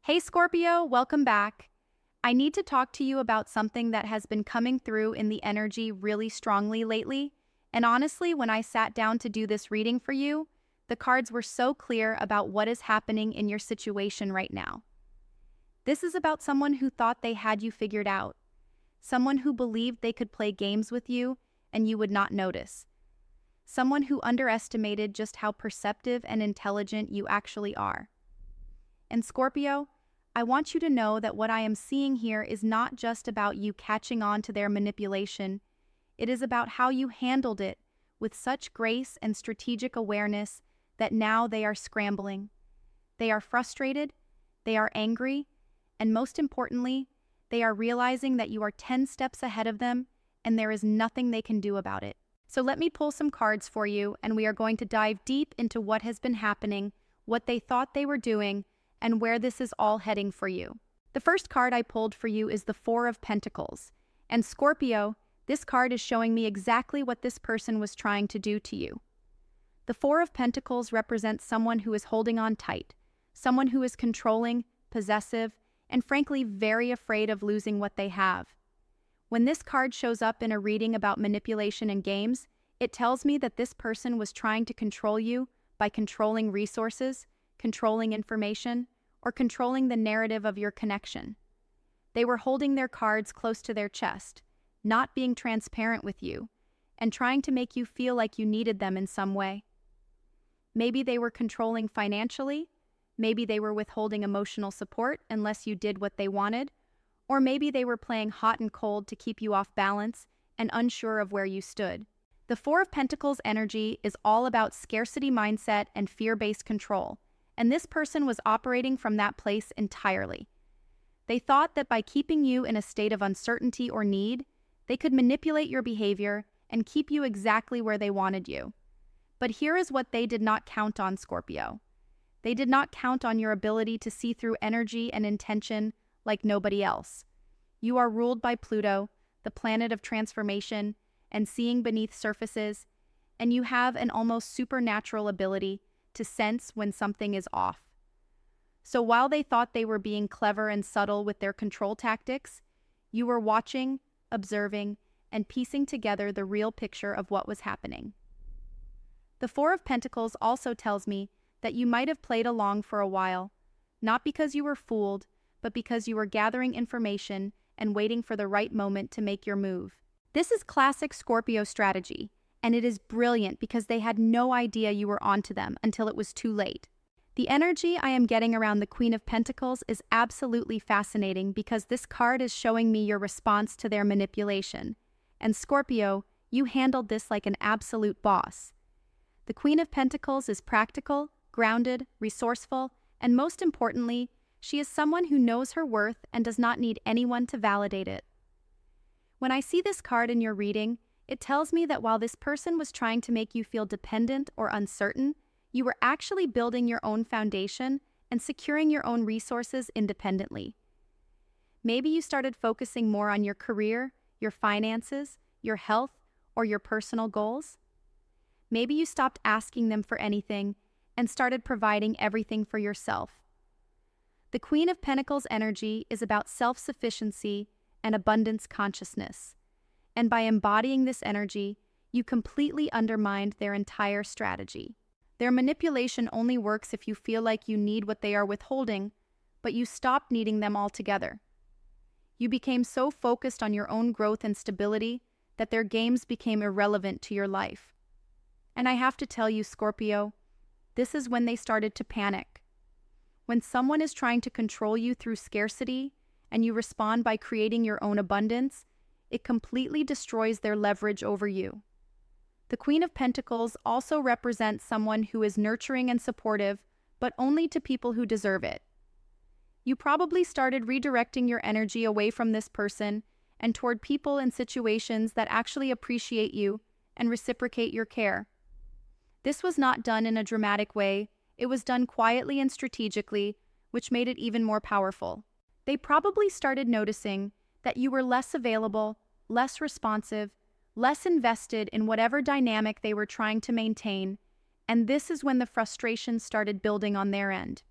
Hey Scorpio, welcome back. I need to talk to you about something that has been coming through in the energy really strongly lately. And honestly, when I sat down to do this reading for you, the cards were so clear about what is happening in your situation right now. This is about someone who thought they had you figured out, someone who believed they could play games with you and you would not notice, someone who underestimated just how perceptive and intelligent you actually are. And Scorpio, I want you to know that what I am seeing here is not just about you catching on to their manipulation. It is about how you handled it with such grace and strategic awareness that now they are scrambling. They are frustrated, they are angry, and most importantly, they are realizing that you are 10 steps ahead of them and there is nothing they can do about it. So let me pull some cards for you, and we are going to dive deep into what has been happening, what they thought they were doing, and where this is all heading for you. The first card I pulled for you is the Four of Pentacles. And Scorpio, this card is showing me exactly what this person was trying to do to you. The Four of Pentacles represents someone who is holding on tight, someone who is controlling, possessive, and frankly very afraid of losing what they have. When this card shows up in a reading about manipulation and games, it tells me that this person was trying to control you by controlling resources, controlling information, or controlling the narrative of your connection. They were holding their cards close to their chest, not being transparent with you, and trying to make you feel like you needed them in some way. Maybe they were controlling financially, maybe they were withholding emotional support unless you did what they wanted, or maybe they were playing hot and cold to keep you off balance and unsure of where you stood. The Four of Pentacles energy is all about scarcity mindset and fear-based control, and this person was operating from that place entirely. They thought that by keeping you in a state of uncertainty or need, they could manipulate your behavior and keep you exactly where they wanted you. But here is what they did not count on, Scorpio. They did not count on your ability to see through energy and intention like nobody else. You are ruled by Pluto, the planet of transformation and seeing beneath surfaces, and you have an almost supernatural ability to sense when something is off. So while they thought they were being clever and subtle with their control tactics, you were watching, observing, and piecing together the real picture of what was happening. The Four of Pentacles also tells me that you might have played along for a while, not because you were fooled, but because you were gathering information and waiting for the right moment to make your move. This is classic Scorpio strategy, and it is brilliant because they had no idea you were onto them until it was too late. The energy I am getting around the Queen of Pentacles is absolutely fascinating because this card is showing me your response to their manipulation. And Scorpio, you handled this like an absolute boss. The Queen of Pentacles is practical, grounded, resourceful, and most importantly, she is someone who knows her worth and does not need anyone to validate it. When I see this card in your reading, it tells me that while this person was trying to make you feel dependent or uncertain, you were actually building your own foundation and securing your own resources independently. Maybe you started focusing more on your career, your finances, your health, or your personal goals. Maybe you stopped asking them for anything and started providing everything for yourself. The Queen of Pentacles energy is about self-sufficiency and abundance consciousness. And by embodying this energy, you completely undermined their entire strategy. Their manipulation only works if you feel like you need what they are withholding, but you stopped needing them altogether. You became so focused on your own growth and stability that their games became irrelevant to your life. And I have to tell you, Scorpio, this is when they started to panic. When someone is trying to control you through scarcity and you respond by creating your own abundance, it completely destroys their leverage over you. The Queen of Pentacles also represents someone who is nurturing and supportive, but only to people who deserve it. You probably started redirecting your energy away from this person and toward people and situations that actually appreciate you and reciprocate your care. This was not done in a dramatic way. It was done quietly and strategically, which made it even more powerful. They probably started noticing that you were less available, less responsive, less invested in whatever dynamic they were trying to maintain, and this is when the frustration started building on their end.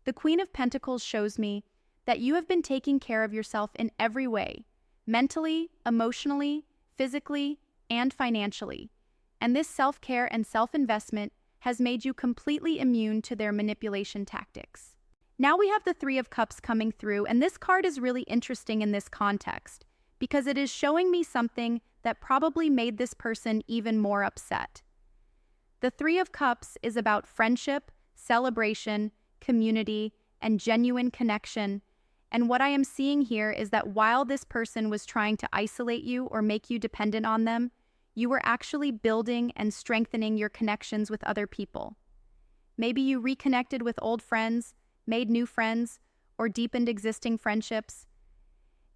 The Queen of Pentacles shows me that you have been taking care of yourself in every way, mentally, emotionally, physically, and financially. And this self-care and self-investment has made you completely immune to their manipulation tactics. Now we have the Three of Cups coming through, and this card is really interesting in this context because it is showing me something that probably made this person even more upset. The Three of Cups is about friendship, celebration, community, and genuine connection. And what I am seeing here is that while this person was trying to isolate you or make you dependent on them, you were actually building and strengthening your connections with other people. Maybe you reconnected with old friends, made new friends, or deepened existing friendships.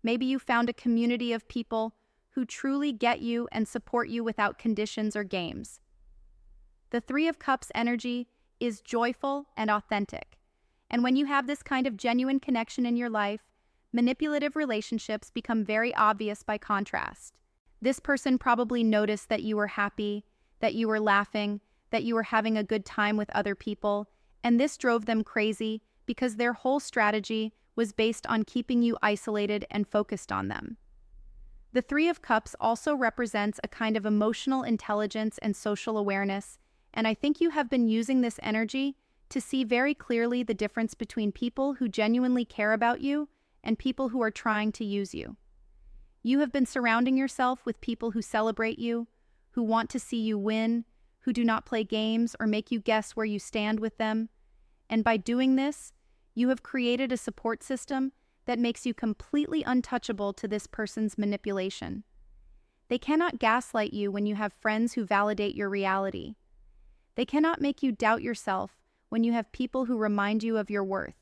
Maybe you found a community of people who truly get you and support you without conditions or games. The Three of Cups energy is joyful and authentic. And when you have this kind of genuine connection in your life, manipulative relationships become very obvious by contrast. This person probably noticed that you were happy, that you were laughing, that you were having a good time with other people, and this drove them crazy because their whole strategy was based on keeping you isolated and focused on them. The Three of Cups also represents a kind of emotional intelligence and social awareness, and I think you have been using this energy to see very clearly the difference between people who genuinely care about you and people who are trying to use you. You have been surrounding yourself with people who celebrate you, who want to see you win, who do not play games or make you guess where you stand with them. And by doing this, you have created a support system that makes you completely untouchable to this person's manipulation. They cannot gaslight you when you have friends who validate your reality. They cannot make you doubt yourself when you have people who remind you of your worth.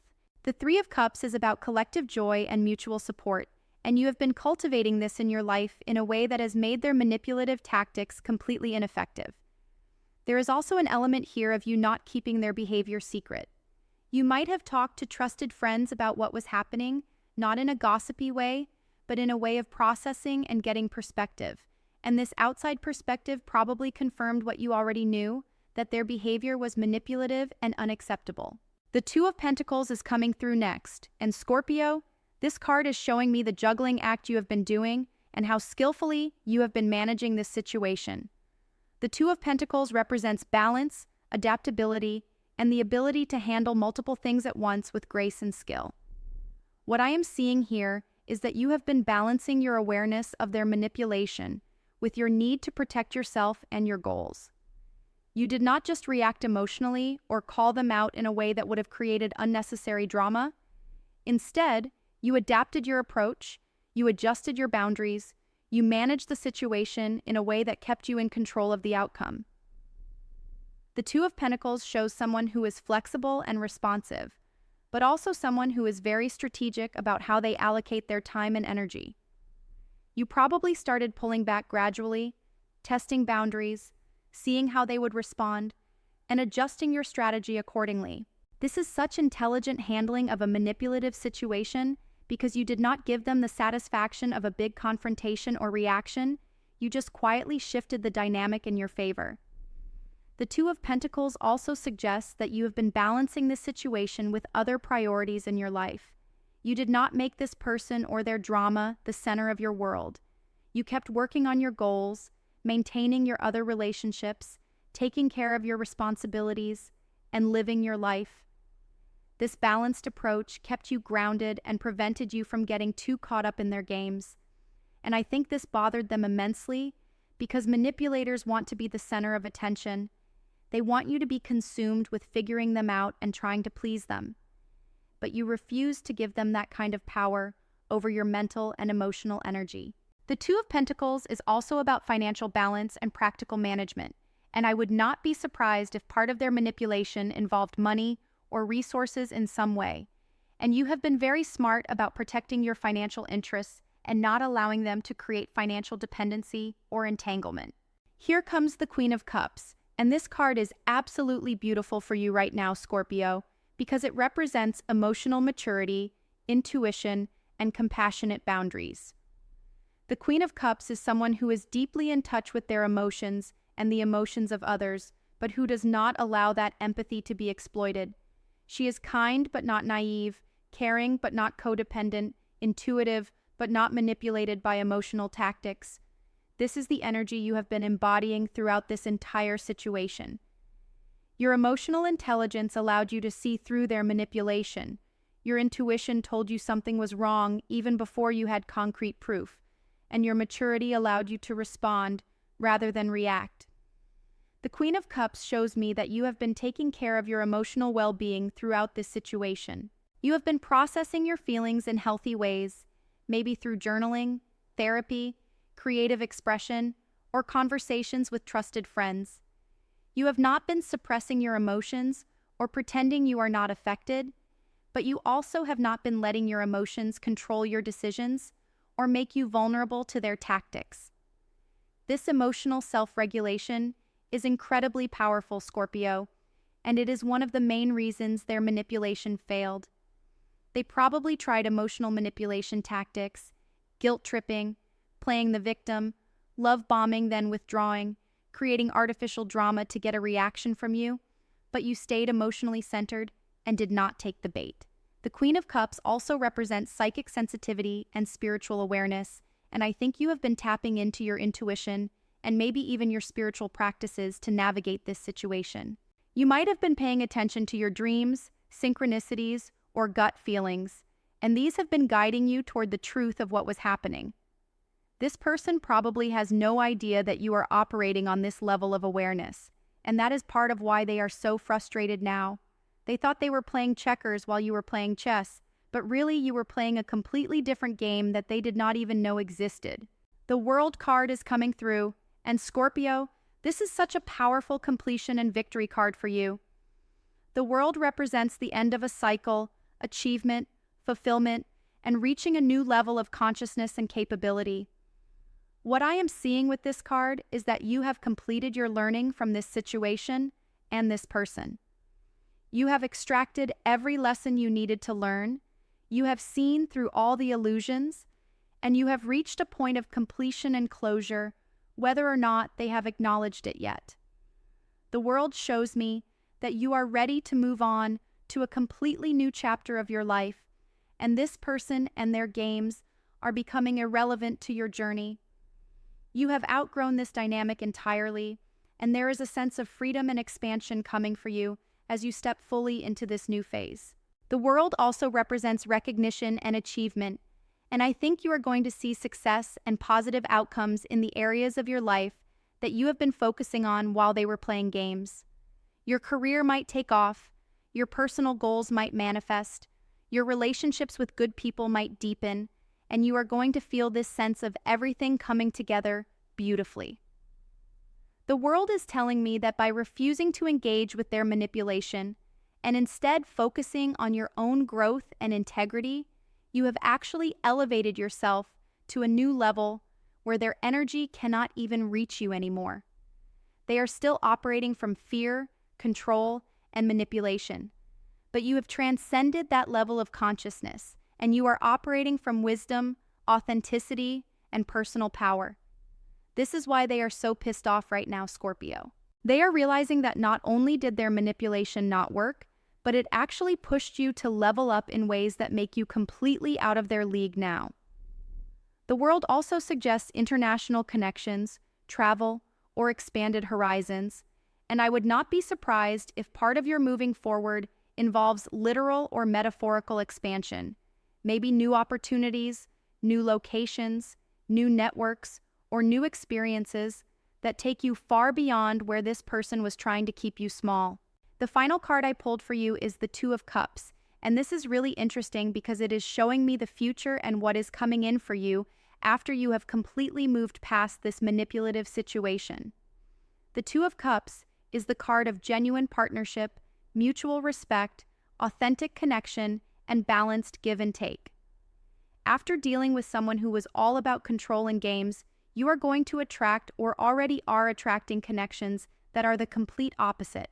The Three of Cups is about collective joy and mutual support, and you have been cultivating this in your life in a way that has made their manipulative tactics completely ineffective. There is also an element here of you not keeping their behavior secret. You might have talked to trusted friends about what was happening, not in a gossipy way, but in a way of processing and getting perspective. And this outside perspective probably confirmed what you already knew, that their behavior was manipulative and unacceptable. The Two of Pentacles is coming through next, and Scorpio, this card is showing me the juggling act you have been doing and how skillfully you have been managing this situation. The Two of Pentacles represents balance, adaptability, and the ability to handle multiple things at once with grace and skill. What I am seeing here is that you have been balancing your awareness of their manipulation with your need to protect yourself and your goals. You did not just react emotionally or call them out in a way that would have created unnecessary drama. Instead, you adapted your approach, you adjusted your boundaries, you managed the situation in a way that kept you in control of the outcome. The Two of Pentacles shows someone who is flexible and responsive, but also someone who is very strategic about how they allocate their time and energy. You probably started pulling back gradually, testing boundaries, seeing how they would respond, and adjusting your strategy accordingly. This is such intelligent handling of a manipulative situation because you did not give them the satisfaction of a big confrontation or reaction, you just quietly shifted the dynamic in your favor. The Two of Pentacles also suggests that you have been balancing this situation with other priorities in your life. You did not make this person or their drama the center of your world. You kept working on your goals, maintaining your other relationships, taking care of your responsibilities, and living your life. This balanced approach kept you grounded and prevented you from getting too caught up in their games. And I think this bothered them immensely because manipulators want to be the center of attention. They want you to be consumed with figuring them out and trying to please them. But you refuse to give them that kind of power over your mental and emotional energy. The Two of Pentacles is also about financial balance and practical management, and I would not be surprised if part of their manipulation involved money or resources in some way. And you have been very smart about protecting your financial interests and not allowing them to create financial dependency or entanglement. Here comes the Queen of Cups, and this card is absolutely beautiful for you right now, Scorpio, because it represents emotional maturity, intuition, and compassionate boundaries. The Queen of Cups is someone who is deeply in touch with their emotions and the emotions of others, but who does not allow that empathy to be exploited. She is kind but not naive, caring but not codependent, intuitive but not manipulated by emotional tactics. This is the energy you have been embodying throughout this entire situation. Your emotional intelligence allowed you to see through their manipulation. Your intuition told you something was wrong even before you had concrete proof, and your maturity allowed you to respond rather than react. The Queen of Cups shows me that you have been taking care of your emotional well-being throughout this situation. You have been processing your feelings in healthy ways, maybe through journaling, therapy, creative expression, or conversations with trusted friends. You have not been suppressing your emotions or pretending you are not affected, but you also have not been letting your emotions control your decisions or make you vulnerable to their tactics. This emotional self-regulation is incredibly powerful, Scorpio, and it is one of the main reasons their manipulation failed. They probably tried emotional manipulation tactics, guilt-tripping, playing the victim, love bombing then withdrawing, creating artificial drama to get a reaction from you, but you stayed emotionally centered and did not take the bait. The Queen of Cups also represents psychic sensitivity and spiritual awareness, and I think you have been tapping into your intuition and maybe even your spiritual practices to navigate this situation. You might have been paying attention to your dreams, synchronicities, or gut feelings, and these have been guiding you toward the truth of what was happening. This person probably has no idea that you are operating on this level of awareness, and that is part of why they are so frustrated now. They thought they were playing checkers while you were playing chess, but really you were playing a completely different game that they did not even know existed. The World card is coming through, and Scorpio, this is such a powerful completion and victory card for you. The World represents the end of a cycle, achievement, fulfillment, and reaching a new level of consciousness and capability. What I am seeing with this card is that you have completed your learning from this situation and this person. You have extracted every lesson you needed to learn, you have seen through all the illusions, and you have reached a point of completion and closure, whether or not they have acknowledged it yet. The World shows me that you are ready to move on to a completely new chapter of your life, and this person and their games are becoming irrelevant to your journey. You have outgrown this dynamic entirely, and there is a sense of freedom and expansion coming for you as you step fully into this new phase. The World also represents recognition and achievement, and I think you are going to see success and positive outcomes in the areas of your life that you have been focusing on while they were playing games. Your career might take off, your personal goals might manifest, your relationships with good people might deepen, and you are going to feel this sense of everything coming together beautifully. The World is telling me that by refusing to engage with their manipulation and instead focusing on your own growth and integrity, you have actually elevated yourself to a new level where their energy cannot even reach you anymore. They are still operating from fear, control, and manipulation, but you have transcended that level of consciousness, and you are operating from wisdom, authenticity, and personal power. This is why they are so pissed off right now, Scorpio. They are realizing that not only did their manipulation not work, but it actually pushed you to level up in ways that make you completely out of their league now. The World also suggests international connections, travel, or expanded horizons, and I would not be surprised if part of your moving forward involves literal or metaphorical expansion, maybe new opportunities, new locations, new networks, or new experiences that take you far beyond where this person was trying to keep you small. The final card I pulled for you is the Two of Cups, and this is really interesting because it is showing me the future and what is coming in for you after you have completely moved past this manipulative situation. The Two of Cups is the card of genuine partnership, mutual respect, authentic connection, and balanced give and take. After dealing with someone who was all about control and games, you are going to attract or already are attracting connections that are the complete opposite.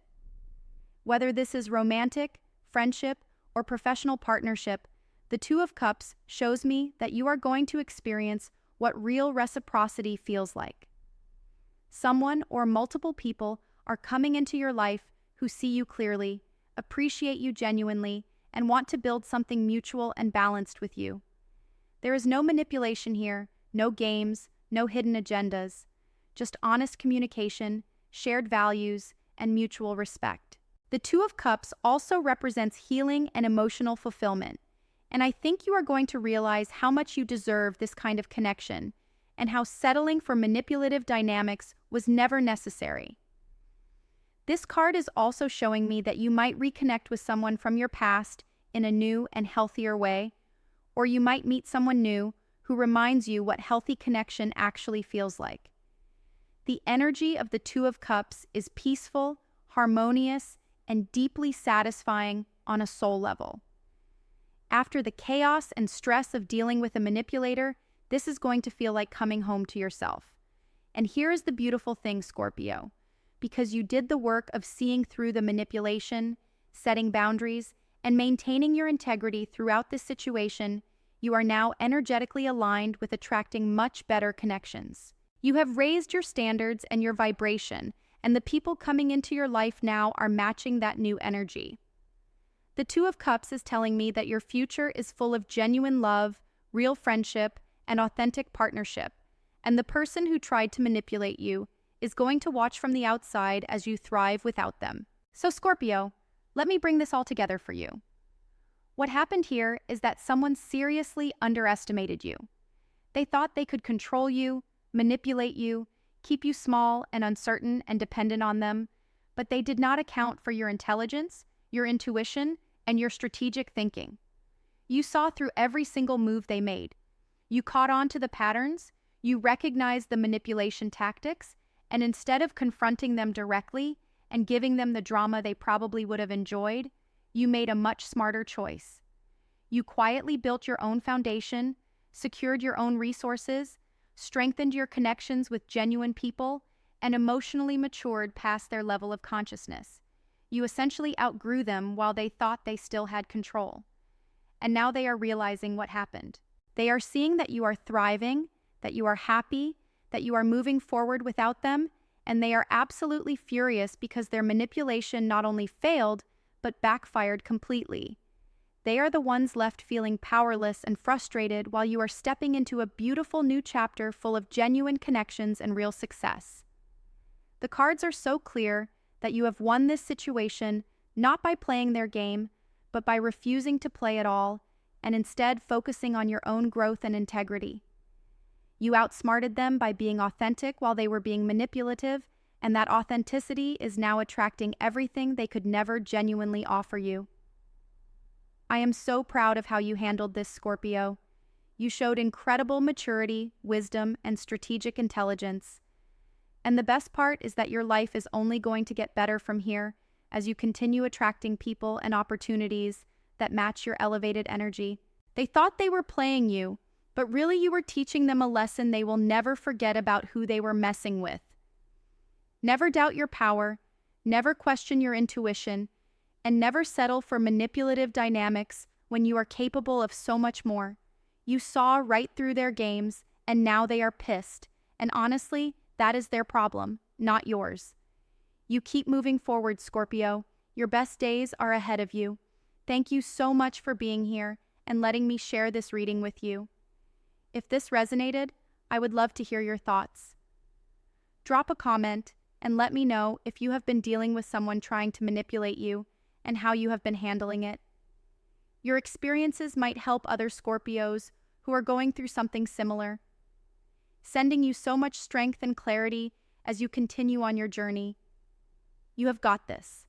Whether this is romantic, friendship, or professional partnership, the Two of Cups shows me that you are going to experience what real reciprocity feels like. Someone or multiple people are coming into your life who see you clearly, appreciate you genuinely, and want to build something mutual and balanced with you. There is no manipulation here, no games, no hidden agendas, just honest communication, shared values, and mutual respect. The Two of Cups also represents healing and emotional fulfillment, and I think you are going to realize how much you deserve this kind of connection and how settling for manipulative dynamics was never necessary. This card is also showing me that you might reconnect with someone from your past in a new and healthier way, or you might meet someone new who reminds you what healthy connection actually feels like. The energy of the Two of Cups is peaceful, harmonious, and deeply satisfying on a soul level. After the chaos and stress of dealing with a manipulator, this is going to feel like coming home to yourself. And here is the beautiful thing, Scorpio. Because you did the work of seeing through the manipulation, setting boundaries, and maintaining your integrity throughout this situation, you are now energetically aligned with attracting much better connections. You have raised your standards and your vibration, and the people coming into your life now are matching that new energy. The Two of Cups is telling me that your future is full of genuine love, real friendship, and authentic partnership, and the person who tried to manipulate you is going to watch from the outside as you thrive without them. So Scorpio, let me bring this all together for you. What happened here is that someone seriously underestimated you. They thought they could control you, manipulate you, keep you small and uncertain and dependent on them, but they did not account for your intelligence, your intuition, and your strategic thinking. You saw through every single move they made. You caught on to the patterns, you recognized the manipulation tactics, and instead of confronting them directly and giving them the drama they probably would have enjoyed, you made a much smarter choice. You quietly built your own foundation, secured your own resources, strengthened your connections with genuine people, and emotionally matured past their level of consciousness. You essentially outgrew them while they thought they still had control. And now they are realizing what happened. They are seeing that you are thriving, that you are happy, that you are moving forward without them, and they are absolutely furious because their manipulation not only failed, but backfired completely. They are the ones left feeling powerless and frustrated while you are stepping into a beautiful new chapter full of genuine connections and real success. The cards are so clear that you have won this situation not by playing their game, but by refusing to play at all and instead focusing on your own growth and integrity. You outsmarted them by being authentic while they were being manipulative, and that authenticity is now attracting everything they could never genuinely offer you. I am so proud of how you handled this, Scorpio. You showed incredible maturity, wisdom, and strategic intelligence. And the best part is that your life is only going to get better from here as you continue attracting people and opportunities that match your elevated energy. They thought they were playing you, but really you were teaching them a lesson they will never forget about who they were messing with. Never doubt your power, never question your intuition, and never settle for manipulative dynamics when you are capable of so much more. You saw right through their games, and now they are pissed. And honestly, that is their problem, not yours. You keep moving forward, Scorpio. Your best days are ahead of you. Thank you so much for being here and letting me share this reading with you. If this resonated, I would love to hear your thoughts. Drop a comment and let me know if you have been dealing with someone trying to manipulate you and how you have been handling it. Your experiences might help other Scorpios who are going through something similar. Sending you so much strength and clarity as you continue on your journey. You have got this.